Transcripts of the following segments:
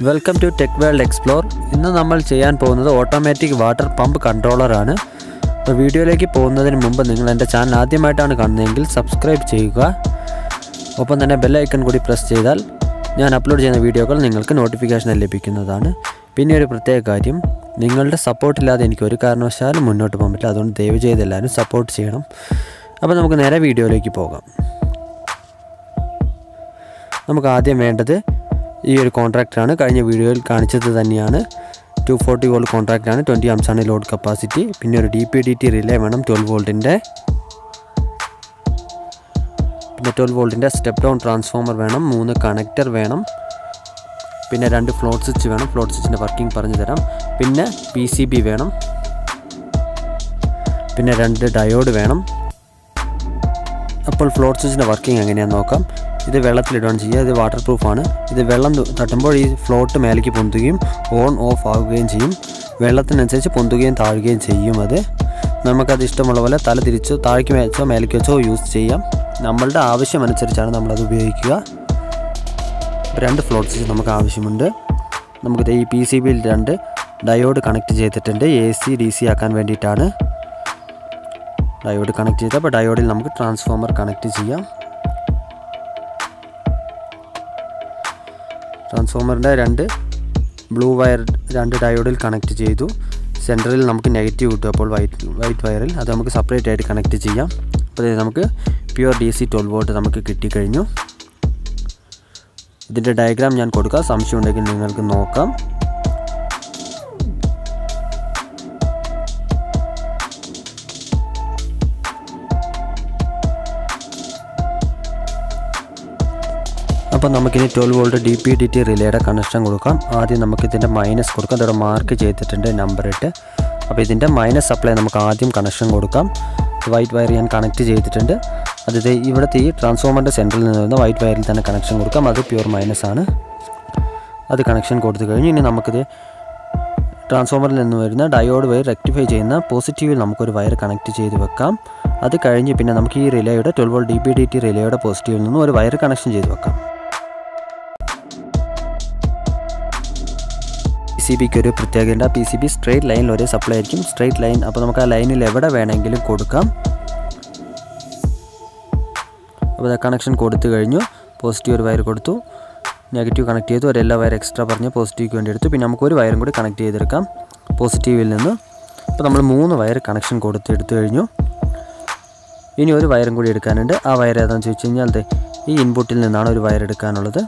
Welcome to tech world explore. ഇന്ന് നമ്മൾ ചെയ്യാൻ പോകുന്നത് ഓട്ടോമാറ്റിക് വാട്ടർ പമ്പ് കൺട്രോളറാണ്. അപ്പോൾ വീഡിയോയിലേക്ക് പോകുന്നതിന് മുമ്പ് നിങ്ങൾ എൻ്റെ ചാനൽ ആദ്യമായിട്ടാണ് കാണുന്നതെങ്കിൽ സബ്സ്ക്രൈബ് ചെയ്യുക. ഒപ്പം തന്നെ ബെൽ ഐക്കൺ കൂടി പ്രസ് ചെയ്താൽ ഞാൻ അപ്ലോഡ് ചെയ്യുന്ന വീഡിയോകൾ നിങ്ങൾക്ക് നോട്ടിഫിക്കേഷൻ ലഭിക്കുന്നതാണ്. പിന്നെ ഒരു പ്രത്യേക കാര്യം, നിങ്ങളുടെ സപ്പോർട്ടില്ലാതെ എനിക്ക് ഒരു കാരണവശാലും മുന്നോട്ട് പോകാൻ പറ്റില്ല. അതുകൊണ്ട് ദയവ് ചെയ്ത് എല്ലാവരും സപ്പോർട്ട് ചെയ്യണം. അപ്പോൾ നമുക്ക് നേരെ വീഡിയോയിലേക്ക് പോകാം. നമുക്ക് ആദ്യം വേണ്ടത് ഈ ഒരു കോൺട്രാക്റ്റാണ്. കഴിഞ്ഞ വീഡിയോയിൽ കാണിച്ചത് തന്നെയാണ്. 240 വോൾട്ട് കോൺട്രാക്റ്റാണ്. 20 amps ആണ് ലോഡ് കപ്പാസിറ്റി. പിന്നെ ഒരു DPDT റിലേ വേണം 12 വോൾട്ടിൻ്റെ. പിന്നെ 12 വോൾട്ടിൻ്റെ സ്റ്റെപ്പ് ഡൗൺ ട്രാൻസ്ഫോമർ വേണം. 3 കണക്റ്റർ വേണം. പിന്നെ 2 ഫ്ലോട്ട് സ്വിച്ച് വേണം. ഫ്ലോട്ട് സ്വിച്ചിൻ്റെ വർക്കിംഗ് പറഞ്ഞു തരാം. പിന്നെ PCB വേണം. പിന്നെ 2 ഡയോഡ് വേണം. അപ്പോൾ ഫ്ലോട്ട് സ്വിച്ചിൻ്റെ വർക്കിംഗ് എങ്ങനെയാണെന്ന് നോക്കാം. ഇത് വെള്ളത്തിലിടുകയാണ് ചെയ്യുക. ഇത് വാട്ടർ പ്രൂഫാണ്. ഇത് വെള്ളം തട്ടുമ്പോൾ ഈ ഫ്ലോട്ട് മേലേക്ക് പൊന്തുകയും ഓൺ ഓഫ് ആവുകയും ചെയ്യും. വെള്ളത്തിനനുസരിച്ച് പൊന്തുകയും താഴുകയും ചെയ്യും. അത് നമുക്കത് ഇഷ്ടമുള്ള പോലെ തല തിരിച്ചോ താഴേക്ക് വെച്ചോ മേലേക്ക് വെച്ചോ യൂസ് ചെയ്യാം. നമ്മളുടെ ആവശ്യമനുസരിച്ചാണ് നമ്മളത് ഉപയോഗിക്കുക. 2 ഫ്ലോട്ട് സ്വിച്ച് നമുക്ക് ആവശ്യമുണ്ട്. നമുക്കിത് ഈ PCBയിൽ 2 ഡയോഡ് കണക്ട് ചെയ്തിട്ടുണ്ട്. AC DC ആക്കാൻ വേണ്ടിയിട്ടാണ് ഡയോഡ് കണക്ട് ചെയ്തത്. അപ്പോൾ ഡയോഡിൽ നമുക്ക് ട്രാൻസ്ഫോമർ കണക്ട് ചെയ്യാം. ട്രാൻസ്ഫോമറിൻ്റെ 2 ബ്ലൂ വയർ 2 ഡയോഡിൽ കണക്ട് ചെയ്തു. സെൻറ്ററിൽ നമുക്ക് നെഗറ്റീവ് കിട്ടും. അപ്പോൾ വൈറ്റ് വയറിൽ അത് നമുക്ക് സെപ്പറേറ്റ് ആയിട്ട് കണക്ട് ചെയ്യാം. അപ്പോൾ നമുക്ക് പ്യുവർ DC 12 വോൾട്ട് നമുക്ക് കിട്ടിക്കഴിഞ്ഞു. ഇതിൻ്റെ ഡയഗ്രാം ഞാൻ കൊടുക്കാം. സംശയം ഉണ്ടെങ്കിൽ നിങ്ങൾക്ക് നോക്കാം. അപ്പോൾ നമുക്കിനി 12 വോൾട്ട് DPDT റിലേയുടെ കണക്ഷൻ കൊടുക്കാം. ആദ്യം നമുക്കിതിൻ്റെ മൈനസ് കൊടുക്കാം. അതോടെ മാർക്ക് ചെയ്തിട്ടുണ്ട് നമ്പർ ഇട്ട്. അപ്പോൾ ഇതിൻ്റെ മൈനസ് സപ്ലൈ നമുക്ക് ആദ്യം കണക്ഷൻ കൊടുക്കാം. വൈറ്റ് വയർ ഞാൻ കണക്ട് ചെയ്തിട്ടുണ്ട്. അത് ഇവിടുത്തെ ഈ ട്രാൻസ്ഫോമറിൻ്റെ സെൻറ്ററിൽ നിന്ന് വരുന്ന വൈറ്റ് വയറിൽ തന്നെ കണക്ഷൻ കൊടുക്കാം. അത് പ്യുവർ മൈനസ് ആണ്. അത് കണക്ഷൻ കൊടുത്തു കഴിഞ്ഞു. ഇനി നമുക്കിത് ട്രാൻസ്ഫോമറിൽ നിന്ന് വരുന്ന ഡയോഡ് വയർ റെക്ടിഫൈ ചെയ്യുന്ന പോസിറ്റീവിൽ നമുക്കൊരു വയർ കണക്ട് ചെയ്ത് വെക്കാം. അത് കഴിഞ്ഞ് പിന്നെ നമുക്ക് ഈ റിലേയുടെ 12 വോൾട്ട് DPDT റിലേയുടെ പോസിറ്റീവിൽ നിന്നും ഒരു വയർ കണക്ഷൻ ചെയ്ത് വെക്കാം. PCBക്ക് ഒരു പ്രത്യേകത. PCB സ്ട്രെയിറ്റ് ലൈനിൽ ഒരേ സപ്ലൈ ആയിരിക്കും. Straight line. അപ്പോൾ നമുക്ക് ആ ലൈനിൽ എവിടെ വേണമെങ്കിലും കൊടുക്കാം. അപ്പോൾ കണക്ഷൻ കൊടുത്തു കഴിഞ്ഞു. പോസിറ്റീവ് ഒരു വയർ കൊടുത്തു, നെഗറ്റീവ് കണക്ട് ചെയ്തു. ഒരു എല്ലാ വയർ എക്സ്ട്രാ പറഞ്ഞ് പോസിറ്റീവ്ക്ക് വേണ്ടി എടുത്തു. പിന്നെ നമുക്കൊരു വയറും കൂടി കണക്ട് ചെയ്തെടുക്കാം പോസിറ്റീവിൽ നിന്ന്. അപ്പോൾ നമ്മൾ 3 വയർ കണക്ഷൻ എടുത്തു കഴിഞ്ഞു. ഇനി ഒരു വയറും കൂടി എടുക്കാനുണ്ട്. ആ വയർ ഏതാണെന്ന് ചോദിച്ചു കഴിഞ്ഞാൽ ഈ ഇൻപുട്ടിൽ നിന്നാണ് ഒരു വയർ എടുക്കാനുള്ളത്.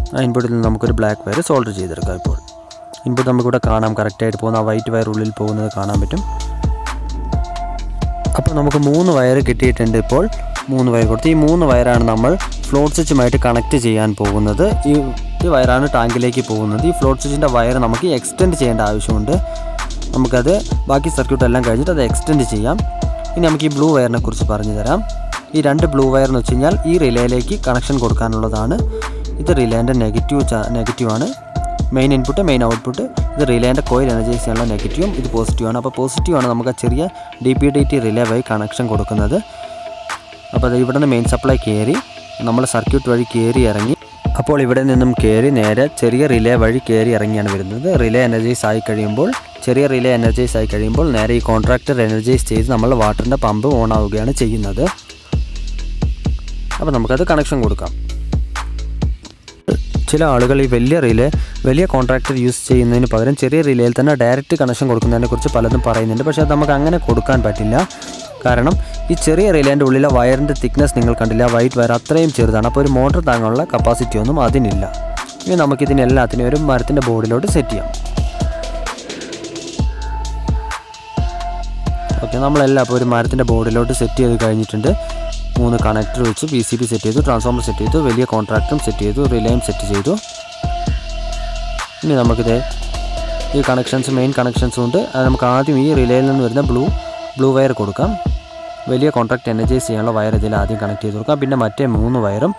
ആ ഇൻപുട്ടിൽ നിന്ന് നമുക്കൊരു ബ്ലാക്ക് വയർ സോൾഡർ ചെയ്തെടുക്കാം. ഇപ്പോൾ ഇൻപുട്ട് നമുക്കിവിടെ കാണാം. കറക്റ്റായിട്ട് പോകുന്ന ആ വൈറ്റ് വയർ ഉള്ളിൽ പോകുന്നത് കാണാൻ പറ്റും. അപ്പോൾ നമുക്ക് 3 വയർ കിട്ടിയിട്ടുണ്ട്. ഇപ്പോൾ 3 വയർ കൊടുത്ത് ഈ 3 വയറാണ് നമ്മൾ ഫ്ലോട്ട് സ്വിച്ചുമായിട്ട് കണക്ട് ചെയ്യാൻ പോകുന്നത്. ഈ വയറാണ് ടാങ്കിലേക്ക് പോകുന്നത്. ഈ ഫ്ലോട്ട് സ്വിച്ചിൻ്റെ വയർ നമുക്ക് എക്സ്റ്റെൻഡ് ചെയ്യേണ്ട ആവശ്യമുണ്ട്. നമുക്കത് ബാക്കി സർക്യൂട്ട് എല്ലാം കഴിഞ്ഞിട്ട് അത് എക്സ്റ്റെൻഡ് ചെയ്യാം. ഇനി നമുക്ക് ഈ ബ്ലൂ വയറിനെ കുറിച്ച് പറഞ്ഞു തരാം. ഈ 2 ബ്ലൂ വയർ എന്ന് വെച്ച് കഴിഞ്ഞാൽ ഈ റിലേയിലേക്ക് കണക്ഷൻ കൊടുക്കാനുള്ളതാണ്. ഇത് റിലേൻ്റെ നെഗറ്റീവാണ്. Main input, main output. ഇത് റിലേൻ്റെ കോയിൽ എനർജൈസ് ചെയ്യാനുള്ള നെഗറ്റീവും ഇത് പോസിറ്റീവാണ്. അപ്പോൾ പോസിറ്റീവാണ് നമുക്ക് ആ ചെറിയ DPDT റിലേ വഴി കണക്ഷൻ കൊടുക്കുന്നത്. അപ്പോൾ അത് ഇവിടെ നിന്ന് മെയിൻ സപ്ലൈ കയറി നമ്മൾ സർക്യൂട്ട് വഴി കയറി ഇറങ്ങി. അപ്പോൾ ഇവിടെ നിന്നും കയറി നേരെ ചെറിയ റിലേ വഴി കയറി ഇറങ്ങിയാണ് വരുന്നത്. റിലേ എനർജൈസ് ആയി കഴിയുമ്പോൾ നേരെ ഈ കോൺട്രാക്ടർ എനർജൈസ് ചെയ്ത് നമ്മൾ വാട്ടറിൻ്റെ പമ്പ് ഓൺ ആവുകയാണ് ചെയ്യുന്നത്. അപ്പോൾ നമുക്കത് കണക്ഷൻ കൊടുക്കാം. ചില ആളുകൾ ഈ വലിയ കോൺട്രാക്ടർ യൂസ് ചെയ്യുന്നതിന് പകരം ചെറിയ റിലേയിൽ തന്നെ ഡയറക്റ്റ് കണക്ഷൻ കൊടുക്കുന്നതിനെക്കുറിച്ച് പലതും പറയുന്നുണ്ട്. പക്ഷേ അത് നമുക്ക് അങ്ങനെ കൊടുക്കാൻ പറ്റില്ല. കാരണം ഈ ചെറിയ റിലേൻ്റെ ഉള്ളിലെ വയറിൻ്റെ തിക്നെസ് നിങ്ങൾ കണ്ടില്ല. വൈറ്റ് വയർ അത്രയും ചെറുതാണ്. അപ്പോൾ ഒരു മോട്ടർ താങ്ങാനുള്ള കപ്പാസിറ്റി ഒന്നും അതിനില്ല. ഇനി നമുക്കിതിനെല്ലാത്തിനും ഒരു മരത്തിൻ്റെ ബോർഡിലോട്ട് സെറ്റ് ചെയ്യാം. ഓക്കെ, നമ്മളെല്ലാം അപ്പോൾ ഒരു മരത്തിൻ്റെ ബോർഡിലോട്ട് സെറ്റ് ചെയ്ത് കഴിഞ്ഞിട്ടുണ്ട്. 3 കണക്ടർ വെച്ച് PCB സെറ്റ് ചെയ്തു, ട്രാൻസ്ഫോമർ സെറ്റ് ചെയ്തു, വലിയ കോൺട്രാക്ടറും സെറ്റ് ചെയ്തു, റിലേയും സെറ്റ് ചെയ്തു. ഇനി നമുക്കിത് ഈ മെയിൻ കണക്ഷൻസും ഉണ്ട്. അത് നമുക്ക് ആദ്യം ഈ റിലേയിൽ നിന്ന് വരുന്ന ബ്ലൂ വയർ കൊടുക്കാം. വലിയ കോൺട്രാക്ട് എനർജൈസ് ചെയ്യാനുള്ള വയർ ഇതിൽ ആദ്യം കണക്ട് ചെയ്ത് കൊടുക്കാം. പിന്നെ മറ്റേ 3 വയറും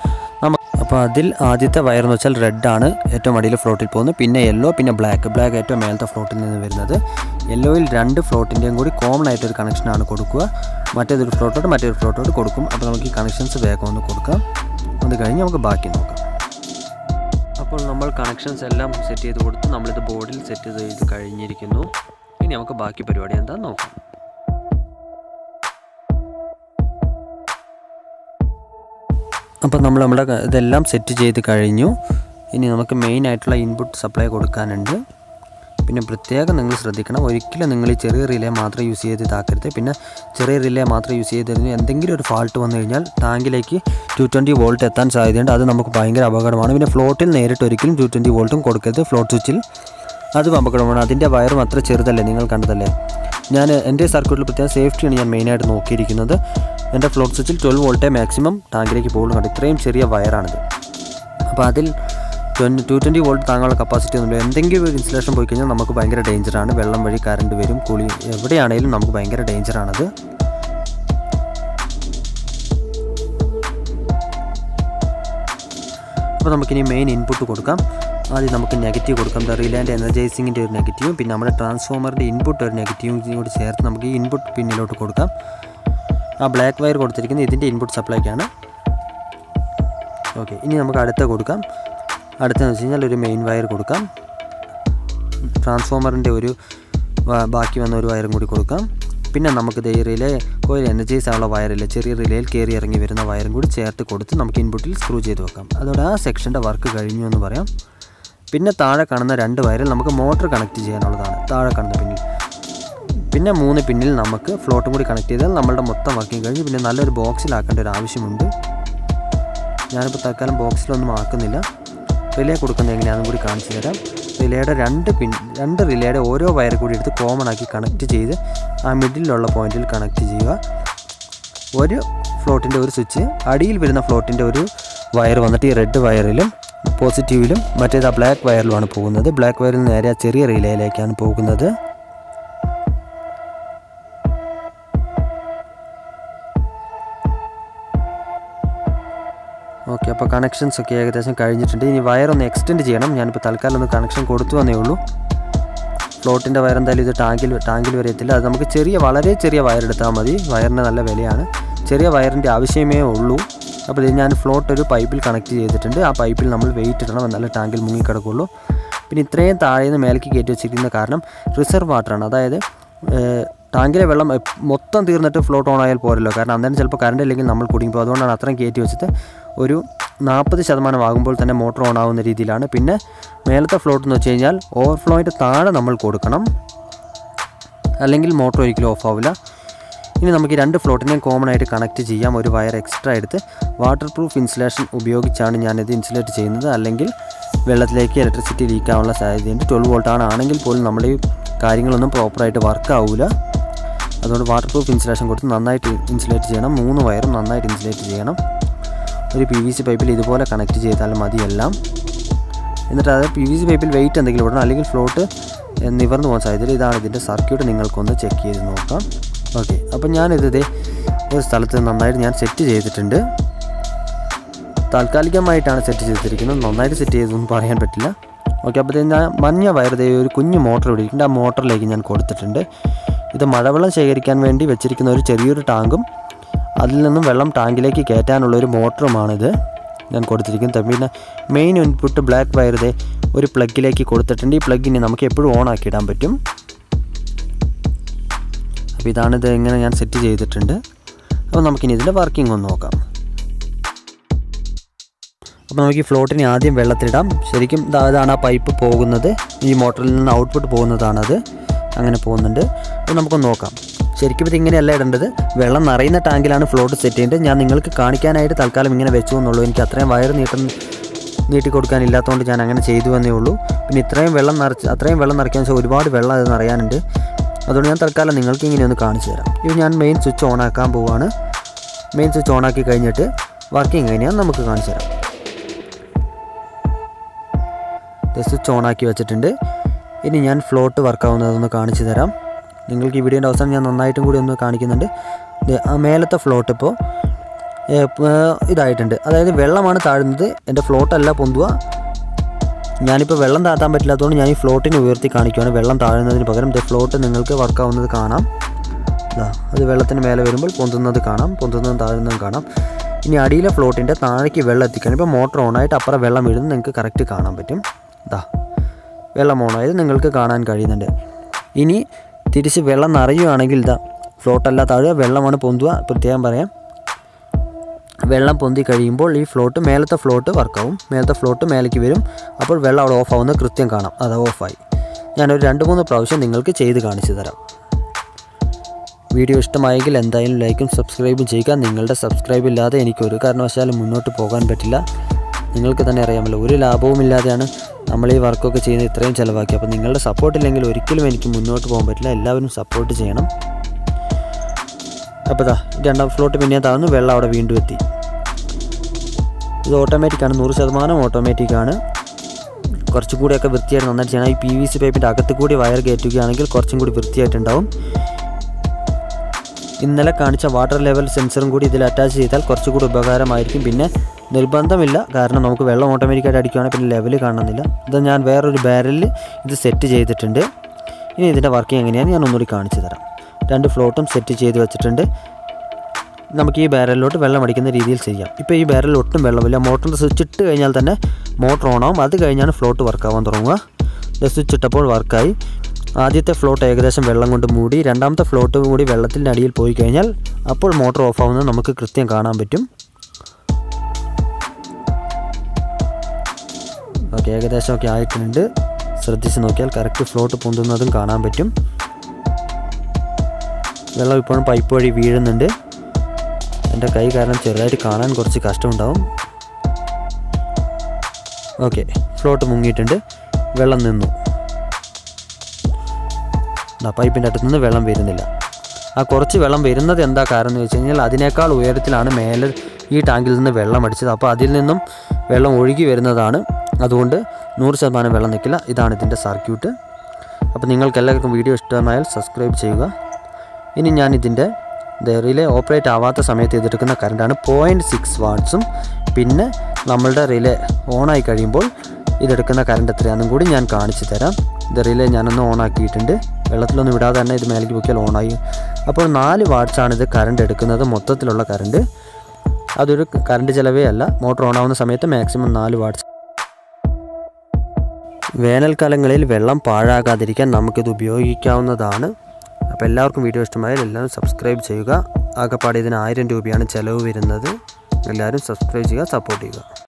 അപ്പോൾ അതിൽ ആദ്യത്തെ വയർ എന്ന് വെച്ചാൽ റെഡ് ആണ്, ഏറ്റവും അടിയിൽ ഫ്ലോട്ടിൽ പോകുന്നത്. പിന്നെ യെല്ലോ, പിന്നെ ബ്ലാക്ക് ഏറ്റവും മേലത്തെ ഫ്ലോട്ടിൽ നിന്ന് വരുന്നത്. യെല്ലോയിൽ 2 ഫ്ലോട്ടിൻ്റെയും കൂടി കോമൺ ആയിട്ടൊരു കണക്ഷനാണ് കൊടുക്കുക. മറ്റേതൊരു ഫ്ലോട്ടോട്ട് കൊടുക്കും. അപ്പോൾ നമുക്ക് ഈ കണക്ഷൻസ് വേഗം ഒന്ന് കൊടുക്കാം. അത് കഴിഞ്ഞ് നമുക്ക് ബാക്കി നോക്കാം. അപ്പോൾ നമ്മൾ കണക്ഷൻസ് എല്ലാം സെറ്റ് ചെയ്ത് കൊടുത്ത് നമ്മളിത് ബോർഡിൽ സെറ്റ് ചെയ്ത് കഴിഞ്ഞിരിക്കുന്നു. ഇനി നമുക്ക് ബാക്കി പരിപാടി എന്താണെന്ന് നോക്കാം. അപ്പോൾ നമ്മുടെ ഇതെല്ലാം സെറ്റ് ചെയ്ത് കഴിഞ്ഞു. ഇനി നമുക്ക് മെയിൻ ആയിട്ടുള്ള ഇൻപുട്ട് സപ്ലൈ കൊടുക്കാനുണ്ട്. പിന്നെ പ്രത്യേകം നിങ്ങൾ ശ്രദ്ധിക്കണം, ഒരിക്കലും നിങ്ങൾ ഈ ചെറിയ റിലേ മാത്രം യൂസ് ചെയ്ത് ഇതാക്കരുത്. പിന്നെ ചെറിയ റിലേ മാത്രം യൂസ് ചെയ്തതിന് എന്തെങ്കിലും ഒരു ഫാൾട്ട് വന്നു കഴിഞ്ഞാൽ ടാങ്കിലേക്ക് 220 വോൾട്ട് എത്താൻ സാധ്യതയുണ്ട്. അത് നമുക്ക് ഭയങ്കര അപകടമാണ്. പിന്നെ ഫ്ലോട്ടിൽ നേരിട്ട് ഒരിക്കലും 220 വോൾട്ടും കൊടുക്കരുത്. ഫ്ലോട്ട് സ്വിച്ചിൽ അതും അപകടമാണ്. അതിൻ്റെ വയറും അത്ര ചെറുതല്ലേ, നിങ്ങൾ കണ്ടതല്ലേ. ഞാൻ എൻ്റെ സർക്യൂട്ടിൽ പ്രത്യേകം സേഫ്റ്റിയാണ് ഞാൻ മെയിനായിട്ട് നോക്കിയിരിക്കുന്നത്. എൻ്റെ ഫ്ലോട്ട് സ്വിച്ചിൽ 12 വോൾട്ടേ മാക്സിമം ടാങ്കിലേക്ക് പോകുന്നുണ്ട്. ഇത്രയും ചെറിയ വയറാണിത്. അപ്പോൾ അതിൽ 220 വോൾട്ട് താങ്ങാനുള്ള കപ്പാസിറ്റി ഒന്നുമില്ല. എന്തെങ്കിലും ഒരു ഇൻസുലേഷൻ പോയി കഴിഞ്ഞാൽ നമുക്ക് ഭയങ്കര ഡേഞ്ചറാണ്. വെള്ളം വഴി കറണ്ട് വരും, കുളി എവിടെയാണെങ്കിലും നമുക്ക് ഭയങ്കര ഡേഞ്ചറാണത്. അപ്പോൾ നമുക്കിനി മെയിൻ ഇൻപുട്ട് കൊടുക്കാം. ആദ്യം നമുക്ക് നെഗറ്റീവ് കൊടുക്കാം. റിലേൻ്റെ എനർജൈസിങ്ങിൻ്റെ ഒരു നെഗറ്റീവും പിന്നെ നമ്മുടെ ട്രാൻസ്ഫോമറിൻ്റെ ഇൻപുട്ട് ഒരു നെഗറ്റീവും കൂടി ചേർത്ത് നമുക്ക് ഈ ഇൻപുട്ട് പിന്നിലോട്ട് കൊടുക്കാം. ആ ബ്ലാക്ക് വയർ കൊടുത്തിരിക്കുന്നത് ഇതിൻ്റെ ഇൻപുട്ട് സപ്ലൈക്കാണ്. ഓക്കെ, ഇനി നമുക്ക് അടുത്ത കൊടുക്കാം. അടുത്തെന്ന് വെച്ച് കഴിഞ്ഞാൽ ഒരു മെയിൻ വയർ കൊടുക്കാം. ട്രാൻസ്ഫോമറിൻ്റെ ഒരു ബാക്കി വന്ന ഒരു വയറും കൂടി കൊടുക്കാം. പിന്നെ നമുക്കിത് ഈ റിലേ കോയിൽ എനർജൈസ് ആയുള്ള വയറില്ല, ചെറിയ റിലേയിൽ കയറി ഇറങ്ങി വരുന്ന വയറും കൂടി ചേർത്ത് കൊടുത്ത് നമുക്ക് ഇൻപുട്ടിൽ സ്ക്രൂ ചെയ്ത് വെക്കാം. അതോടെ ആ സെക്ഷൻ്റെ വർക്ക് കഴിഞ്ഞു എന്ന് പറയാം. പിന്നെ താഴെ കാണുന്ന 2 വയറിൽ നമുക്ക് മോട്ടർ കണക്ട് ചെയ്യാനുള്ളതാണ്. താഴെ കാണുന്ന പിന്നിൽ പിന്നെ 3 പിന്നിൽ നമുക്ക് ഫ്ലോട്ടും കൂടി കണക്ട് ചെയ്താൽ നമ്മളുടെ മൊത്തം വർക്കിംഗ് കഴിഞ്ഞ്. പിന്നെ നല്ലൊരു ബോക്സിലാക്കേണ്ട ഒരു ആവശ്യമുണ്ട്. ഞാനിപ്പോൾ തൽക്കാലം ബോക്സിലൊന്നും ആക്കുന്നില്ല. റിലേ കൊടുക്കുന്നത് എങ്ങനെയാണെന്നും കൂടി കാണിച്ചു തരാം. റിലേയുടെ 2 റിലേയുടെ ഓരോ വയർ കൂടി എടുത്ത് കോമൺ ആക്കി കണക്ട് ചെയ്ത് ആ മിഡിലുള്ള പോയിന്റിൽ കണക്ട് ചെയ്യുക. ഒരു ഫ്ലോട്ടിൻ്റെ ഒരു സ്വിച്ച്, അടിയിൽ വരുന്ന ഫ്ലോട്ടിൻ്റെ ഒരു വയർ വന്നിട്ട് ഈ റെഡ് വയറിലും പോസിറ്റീവിലും മറ്റേത് ആ ബ്ലാക്ക് വയറിലുമാണ് പോകുന്നത്. ബ്ലാക്ക് വയറിൽ നേരെ ആ ചെറിയ റിലേയിലേക്കാണ് പോകുന്നത്. ഓക്കെ, അപ്പോൾ കണക്ഷൻസ് ഒക്കെ ഏകദേശം കഴിഞ്ഞിട്ടുണ്ട്. ഇനി വയറൊന്ന് എക്സ്റ്റെൻഡ് ചെയ്യണം. ഞാനിപ്പോൾ തൽക്കാലം ഒന്ന് കണക്ഷൻ കൊടുത്തു വന്നേ ഉള്ളൂ. ഫ്ലോട്ടിൻ്റെ വയർ എന്തായാലും ഇത് ടാങ്കിൽ വരെ എത്തില്ല. അത് നമുക്ക് വളരെ ചെറിയ വയർ എടുത്താൽ മതി. വയറിന് നല്ല വിലയാണ്. ചെറിയ വയറിൻ്റെ ആവശ്യമേ ഉള്ളൂ. അപ്പോൾ ഇത് ഞാൻ ഫ്ലോട്ട് ഒരു പൈപ്പിൽ കണക്ട് ചെയ്തിട്ടുണ്ട്. ആ പൈപ്പിൽ നമ്മൾ വെയിറ്റ് ഇടണം, എന്നാലും ടാങ്കിൽ മുങ്ങിക്കിടക്കുള്ളൂ. പിന്നെ ഇത്രയും താഴേന്ന് മേലേക്ക് കയറ്റി വെച്ചിരിക്കുന്ന കാരണം റിസർവ് വാട്ടറാണ്. അതായത് ടാങ്കിലെ വെള്ളം മൊത്തം തീർന്നിട്ട് ഫ്ലോട്ട് ഓൺ ആയാൽ പോരല്ലോ. കാരണം അന്നേരം ചിലപ്പോൾ കറണ്ട് ഇല്ലെങ്കിൽ നമ്മൾ കുടുങ്ങിപ്പോൾ. അതുകൊണ്ടാണ് അത്രയും കയറ്റി വെച്ചിട്ട് ഒരു 40% ആകുമ്പോൾ തന്നെ മോട്ടർ ഓൺ ആവുന്ന രീതിയിലാണ്. പിന്നെ മേലത്തെ ഫ്ലോട്ട് എന്ന് വെച്ച് കഴിഞ്ഞാൽ ഓവർഫ്ലോയിൻ്റെ താഴെ നമ്മൾ കൊടുക്കണം, അല്ലെങ്കിൽ മോട്ടർ ഒരിക്കലും ഓഫ് ആവില്ല. ഇനി നമുക്ക് ഈ 2 ഫ്ലോട്ടിനെയും കോമൺ ആയിട്ട് കണക്ട് ചെയ്യാം. ഒരു വയർ എക്സ്ട്രാ എടുത്ത് വാട്ടർ പ്രൂഫ് ഇൻസുലേഷൻ ഉപയോഗിച്ചാണ് ഞാനിത് ഇൻസുലേറ്റ് ചെയ്യുന്നത്. അല്ലെങ്കിൽ വെള്ളത്തിലേക്ക് ഇലക്ട്രിസിറ്റി ലീക്ക് ആവാനുള്ള സാധ്യതയുണ്ട്. 12 വോൾട്ടാണ് ആണെങ്കിൽ പോലും നമ്മുടെ ഈ കാര്യങ്ങളൊന്നും പ്രോപ്പറായിട്ട് വർക്ക് ആവില്ല. അതുകൊണ്ട് വാട്ടർ പ്രൂഫ് ഇൻസുലേഷൻ കൊടുത്ത് നന്നായിട്ട് ഇൻസുലേറ്റ് ചെയ്യണം. 3 വയറും നന്നായിട്ട് ഇൻസുലേറ്റ് ചെയ്യണം. ഒരു PVC പൈപ്പിൽ ഇതുപോലെ കണക്ട് ചെയ്താൽ മതിയെല്ലാം. എന്നിട്ട് അത് PVC പൈപ്പിൽ വെയിറ്റ് എന്തെങ്കിലും ഇടണം, അല്ലെങ്കിൽ ഫ്ലോട്ട് നിവർന്നു പോകാൻ സാധ്യത. ഇതാണ് ഇതിൻ്റെ സർക്യൂട്ട്. നിങ്ങൾക്കൊന്ന് ചെക്ക് ചെയ്ത് നോക്കാം. ഓക്കെ, അപ്പോൾ ഞാനിത് ഒരു സ്ഥലത്ത് നന്നായിട്ട് ഞാൻ സെറ്റ് ചെയ്തിട്ടുണ്ട്. താൽക്കാലികമായിട്ടാണ് സെറ്റ് ചെയ്തിരിക്കുന്നത്. നന്നായിട്ട് സെറ്റ് ചെയ്തൊന്നും പറയാൻ പറ്റില്ല. ഓക്കെ, അപ്പോൾ ഞാൻ മഞ്ഞ വയർ ഒരു കുഞ്ഞു മോട്ടർ ഇവിടെ ഇരിക്കുന്നുണ്ട്. ആ മോട്ടറിലേക്ക് ഞാൻ കൊടുത്തിട്ടുണ്ട്. ഇത് മഴവെള്ളം ശേഖരിക്കാൻ വേണ്ടി വെച്ചിരിക്കുന്ന ഒരു ചെറിയൊരു ടാങ്കും അതിൽ നിന്നും വെള്ളം ടാങ്കിലേക്ക് കയറ്റാനുള്ളൊരു മോട്ടറുമാണിത് ഞാൻ കൊടുത്തിരിക്കുന്നത്. പിന്നെ മെയിൻ ഇൻപുട്ട് ബ്ലാക്ക് വയർ ഒരു പ്ലഗിലേക്ക് കൊടുത്തിട്ടുണ്ട്. ഈ പ്ലഗിനെ നമുക്ക് എപ്പോഴും ഓൺ ആക്കി ഇടാൻ പറ്റും. അപ്പോൾ ഇതാണിത്, ഇങ്ങനെ ഞാൻ സെറ്റ് ചെയ്തിട്ടുണ്ട്. അപ്പോൾ നമുക്കിനി ഇതിൻ്റെ വർക്കിംഗ് ഒന്ന് നോക്കാം. അപ്പോൾ നമുക്ക് ഈ ഫ്ലോട്ടിനെ ആദ്യം വെള്ളത്തിലിടാം. ശരിക്കും ഇതാണ് ആ പൈപ്പ് പോകുന്നത്. ഈ മോട്ടറിൽ നിന്ന് ഔട്ട്പുട്ട് പോകുന്നതാണത്. അങ്ങനെ പോകുന്നുണ്ട്. അപ്പോൾ നമുക്കൊന്ന് നോക്കാം. ശരിക്കും ഇതിങ്ങനെയല്ല ഇടേണ്ടത്. വെള്ളം നിറയുന്ന ടാങ്കിലാണ് ഫ്ലോട്ട് സെറ്റ് ചെയ്യേണ്ടത്. ഞാൻ നിങ്ങൾക്ക് കാണിക്കാനായിട്ട് തൽക്കാലം ഇങ്ങനെ വെച്ചു എന്നുള്ളൂ. എനിക്ക് അത്രയും വയർ നീട്ടി കൊടുക്കാനില്ലാത്തതുകൊണ്ട് ഞാൻ അങ്ങനെ ചെയ്തു എന്നേ ഉള്ളൂ. പിന്നെ അത്രയും വെള്ളം നിറയ്ക്കാൻ വെച്ചാൽ ഒരുപാട് വെള്ളം അത് നിറയാനുണ്ട്. അതുകൊണ്ട് ഞാൻ തൽക്കാലം നിങ്ങൾക്ക് ഇങ്ങനെ ഒന്ന് കാണിച്ചു തരാം. ഇത് ഞാൻ മെയിൻ സ്വിച്ച് ഓൺ ആക്കാൻ പോവുകയാണ്. മെയിൻ സ്വിച്ച് ഓൺ ആക്കി കഴിഞ്ഞിട്ട് വർക്കിംഗ് എങ്ങനെയാണെന്ന് നമുക്ക് കാണിച്ചു തരാം. സ്വിച്ച് ഓൺ ആക്കി വെച്ചിട്ടുണ്ട്. ഇനി ഞാൻ ഫ്ലോട്ട് വർക്കാവുന്നതൊന്ന് കാണിച്ചു തരാം. നിങ്ങൾക്ക് ഈ വീഡിയോൻ്റെ അവസാനം ഞാൻ നന്നായിട്ടും കൂടി ഒന്ന് കാണിക്കുന്നുണ്ട്. ആ മേലത്തെ ഫ്ലോട്ട് ഇപ്പോൾ ഇതായിട്ടുണ്ട്. അതായത് വെള്ളമാണ് താഴുന്നത്. എൻ്റെ ഫ്ലോട്ടല്ല പൊന്തുക. ഞാനിപ്പോൾ വെള്ളം താത്താൻ പറ്റില്ലാത്തതുകൊണ്ട് ഞാൻ ഈ ഫ്ലോട്ടിനെ ഉയർത്തി കാണിക്കുകയാണ്. വെള്ളം താഴുന്നതിന് പകരം ഫ്ലോട്ട് നിങ്ങൾക്ക് വർക്കാവുന്നത് കാണാം. അത് വെള്ളത്തിന് മേലെ വരുമ്പോൾ പൊന്തുന്നത് കാണാം, പൊന്തുന്നതും താഴുന്നതും കാണാം. ഇനി അടിയിലെ ഫ്ലോട്ടിൻ്റെ താഴേക്ക് വെള്ളം എത്തിക്കണം. ഇപ്പോൾ മോട്ടർ ഓണായിട്ട് അപ്പുറം വെള്ളം വീഴുന്നത് നിങ്ങൾക്ക് കറക്റ്റ് കാണാൻ പറ്റും. വെള്ളം ഓണായത് നിങ്ങൾക്ക് കാണാൻ കഴിയുന്നുണ്ട്. ഇനി തിരിച്ച് വെള്ളം നിറയുകയാണെങ്കിൽ ഫ്ലോട്ടല്ല താഴുക, വെള്ളമാണ് പൊന്തുക. പ്രത്യേകം പറയാം, വെള്ളം പൊന്തി കഴിയുമ്പോൾ ഈ മേലത്തെ ഫ്ലോട്ട് വർക്കാവും. മേലത്തെ ഫ്ലോട്ട് മേലേക്ക് വരും. അപ്പോൾ വെള്ളം അവിടെ ഓഫ് ആവുന്നത് കൃത്യം കാണാം. ഓഫായി. ഞാനൊരു 2-3 പ്രാവശ്യം നിങ്ങൾക്ക് ചെയ്ത് കാണിച്ചു തരാം. വീഡിയോ ഇഷ്ടമായെങ്കിൽ എന്തായാലും ലൈക്കും സബ്സ്ക്രൈബും ചെയ്യുക. നിങ്ങളുടെ സബ്സ്ക്രൈബ് ഇല്ലാതെ എനിക്കൊരു കാരണവശാലും മുന്നോട്ട് പോകാൻ പറ്റില്ല. നിങ്ങൾക്ക് തന്നെ അറിയാമല്ലോ, ഒരു ലാഭവും ഇല്ലാതെയാണ് നമ്മൾ ഈ വർക്കൊക്കെ ചെയ്യുന്നത്, ഇത്രയും ചിലവാക്കി. അപ്പോൾ നിങ്ങളുടെ സപ്പോർട്ടില്ലെങ്കിൽ ഒരിക്കലും എനിക്ക് മുന്നോട്ട് പോകാൻ പറ്റില്ല. എല്ലാവരും സപ്പോർട്ട് ചെയ്യണം. അപ്പോൾ രണ്ടാം ഫ്ലോട്ട് പിന്നെ താഴ്ന്നു, വെള്ളം അവിടെ വീണ്ടും എത്തി. ഇത് ഓട്ടോമാറ്റിക്കാണ്, 100% ഓട്ടോമാറ്റിക്കാണ്. കുറച്ചും കൂടിയൊക്കെ വൃത്തിയായിട്ട് നന്നായിട്ട് ചെയ്യണം. ഈ PVC പൈപ്പിൻ്റെ അകത്ത് കൂടി വയർ കയറ്റുകയാണെങ്കിൽ കുറച്ചും കൂടി വൃത്തിയായിട്ടുണ്ടാവും. ഇന്നലെ കാണിച്ച വാട്ടർ ലെവൽ സെൻസറും കൂടി ഇതിൽ അറ്റാച്ച് ചെയ്താൽ കുറച്ചുകൂടി ഉപകാരമായിരിക്കും. പിന്നെ നിർബന്ധമില്ല, കാരണം നമുക്ക് വെള്ളം ഓട്ടോമാറ്റിക്കായിട്ട് അടിക്കുകയാണെങ്കിൽ പിന്നെ ലെവൽ കാണുന്നില്ല. ഇത് ഞാൻ വേറൊരു ബാരലിൽ ഇത് സെറ്റ് ചെയ്തിട്ടുണ്ട്. ഇനി ഇതിൻ്റെ വർക്കിംഗ് എങ്ങനെയാണ് ഞാൻ ഒന്നുകൂടി കാണിച്ചു തരാം. 2 ഫ്ലോട്ടും സെറ്റ് ചെയ്ത് വെച്ചിട്ടുണ്ട്. നമുക്ക് ഈ ബാരലിലോട്ട് വെള്ളം അടിക്കുന്ന രീതിയിൽ ചെയ്യാം. ഇപ്പോൾ ഈ ബാരലിൽ ഒട്ടും വെള്ളമില്ല. മോട്ടറിൻ്റെ സ്വിച്ച് ഇട്ട് കഴിഞ്ഞാൽ തന്നെ മോട്ടർ ഓണാവും. അത് കഴിഞ്ഞാണ് ഫ്ലോട്ട് വർക്കാവാൻ തുടങ്ങുക. സ്വിച്ച് ഇട്ടപ്പോൾ വർക്കായി. ആദ്യത്തെ ഫ്ലോട്ട് ഏകദേശം വെള്ളം കൊണ്ട് മൂടി. രണ്ടാമത്തെ ഫ്ലോട്ട് കൂടി വെള്ളത്തിൻ്റെ അടിയിൽ പോയി കഴിഞ്ഞാൽ അപ്പോൾ മോട്ടർ ഓഫ് ആവുന്നത് നമുക്ക് കൃത്യം കാണാൻ പറ്റും. ഓക്കെ, ഏകദേശമൊക്കെ ആയിട്ടുണ്ട്. ശ്രദ്ധിച്ച് നോക്കിയാൽ കറക്റ്റ് ഫ്ലോട്ട് പൊന്തുന്നതും കാണാൻ പറ്റും. വെള്ളം ഇപ്പോഴും പൈപ്പ് വഴി വീഴുന്നുണ്ട്. എൻ്റെ കൈ കാരണം ചെറുതായിട്ട് കാണാൻ കുറച്ച് കഷ്ടമുണ്ടാവും. Okay, float മുങ്ങിയിട്ടുണ്ട്. വെള്ളം നിന്നു. പൈപ്പിൻ്റെ അടുത്ത് നിന്ന് വെള്ളം വരുന്നില്ല. കുറച്ച് വെള്ളം വരുന്നത് എന്താ കാരണം എന്ന് വെച്ച് കഴിഞ്ഞാൽ അതിനേക്കാൾ ഉയരത്തിലാണ് മേലെ ഈ ടാങ്കിൽ നിന്ന് വെള്ളം അടിച്ചത്. അപ്പോൾ അതിൽ നിന്നും വെള്ളം ഒഴുകി വരുന്നതാണ്. അതുകൊണ്ട് 100% വെള്ളം നിൽക്കില്ല. ഇതാണ് ഇതിൻ്റെ സർക്യൂട്ട്. അപ്പോൾ നിങ്ങൾക്ക് എല്ലാവർക്കും വീഡിയോ ഇഷ്ടമായാൽ സബ്സ്ക്രൈബ് ചെയ്യുക. ഇനി ഞാൻ ഇതിൻ്റെ റിലേ ഓപ്പറേറ്റ് ആവാത്ത സമയത്ത് ഇതെടുക്കുന്ന കറണ്ടാണ് 0.6 വാട്ട്സും. പിന്നെ നമ്മളുടെ റിലേ ഓണായി കഴിയുമ്പോൾ ഇതെടുക്കുന്ന കറണ്ട് എത്രയാണെന്നും കൂടി ഞാൻ കാണിച്ചു തരാം. ഇത് റിലേ ഞാനൊന്ന് ഓണാക്കിയിട്ടുണ്ട്. വെള്ളത്തിലൊന്നും വിടാതെ തന്നെ ഇത് മേലേക്ക് പൊക്കിയാൽ ഓണായി. അപ്പോൾ 4 വാട്ട്സാണ് ഇത് കറണ്ട് എടുക്കുന്നത്, മൊത്തത്തിലുള്ള കറണ്ട്. അതൊരു കറണ്ട് ചിലവേ അല്ല. മോട്ടോർ ഓണാവുന്ന സമയത്ത് മാക്സിമം 4 വാട്ട്സ്. വേനൽക്കാലങ്ങളിൽ വെള്ളം പാഴാകാതിരിക്കാൻ നമുക്കിത് ഉപയോഗിക്കാവുന്നതാണ്. അപ്പോൾ എല്ലാവർക്കും വീഡിയോ ഇഷ്ടമായാൽ എല്ലാവരും സബ്സ്ക്രൈബ് ചെയ്യുക. ആകെപ്പാടെ ഇതിന് 1000 രൂപയാണ് ചിലവ് വരുന്നത്. എല്ലാവരും സബ്സ്ക്രൈബ് ചെയ്യുക, സപ്പോർട്ട് ചെയ്യുക.